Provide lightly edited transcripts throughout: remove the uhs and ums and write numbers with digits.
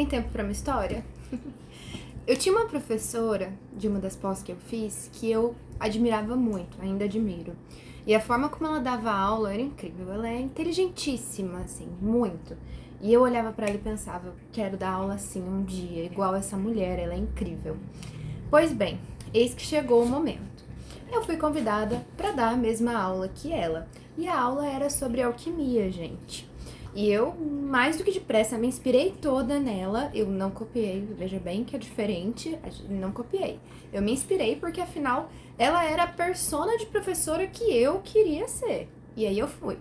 Tem tempo pra uma história? Eu tinha uma professora de uma das pós que eu fiz que eu admirava muito, ainda admiro. E a forma como ela dava aula era incrível. Ela é inteligentíssima, assim, muito. E eu olhava pra ela e pensava, quero dar aula assim um dia, igual essa mulher, ela é incrível. Pois bem, eis que chegou o momento. Eu fui convidada para dar a mesma aula que ela. E a aula era sobre alquimia, gente. E eu, mais do que depressa, me inspirei toda nela. Eu não copiei, veja bem que é diferente, não copiei. Eu me inspirei porque, afinal, ela era a persona de professora que eu queria ser. E aí eu fui,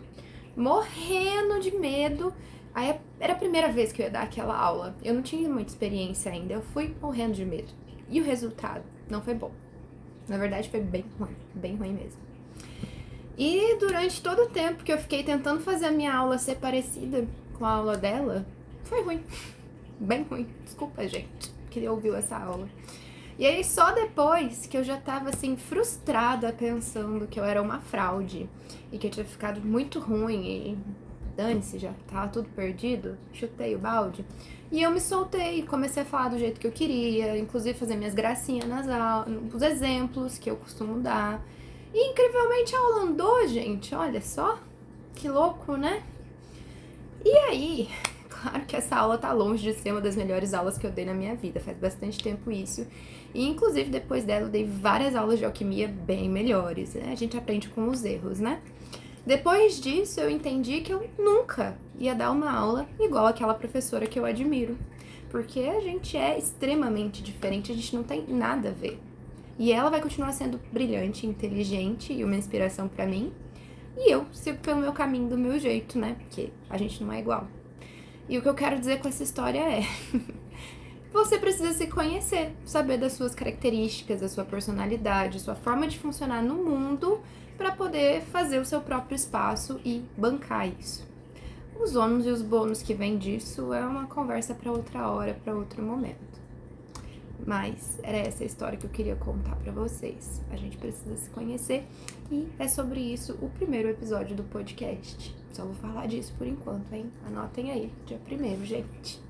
morrendo de medo. Aí era a primeira vez que eu ia dar aquela aula. Eu não tinha muita experiência ainda, eu fui morrendo de medo. E o resultado não foi bom. Na verdade, foi bem ruim mesmo. E durante todo o tempo que eu fiquei tentando fazer a minha aula ser parecida com a aula dela, foi ruim. Bem ruim. Desculpa, gente, que ouviu essa aula. E aí, só depois que eu já tava, assim, frustrada, pensando que eu era uma fraude e que eu tinha ficado muito ruim e dane-se, já tava tudo perdido, chutei o balde. E eu me soltei, comecei a falar do jeito que eu queria, inclusive fazer minhas gracinhas nas aulas, os exemplos que eu costumo dar. E incrivelmente a aula andou, gente, olha só, que louco, né? E aí, claro que essa aula tá longe de ser uma das melhores aulas que eu dei na minha vida, faz bastante tempo isso. E inclusive depois dela eu dei várias aulas de alquimia bem melhores, né? A gente aprende com os erros, né? Depois disso eu entendi que eu nunca ia dar uma aula igual aquela professora que eu admiro, porque a gente é extremamente diferente, a gente não tem nada a ver. E ela vai continuar sendo brilhante, inteligente e uma inspiração pra mim. E eu sigo pelo meu caminho, do meu jeito, né? Porque a gente não é igual. E o que eu quero dizer com essa história é: você precisa se conhecer, saber das suas características, da sua personalidade, sua forma de funcionar no mundo, para poder fazer o seu próprio espaço e bancar isso. Os ônus e os bônus que vem disso é uma conversa para outra hora, para outro momento. Mas era essa a história que eu queria contar pra vocês. A gente precisa se conhecer e é sobre isso o primeiro episódio do podcast. Só vou falar disso por enquanto, hein? Anotem aí, dia 1º, gente.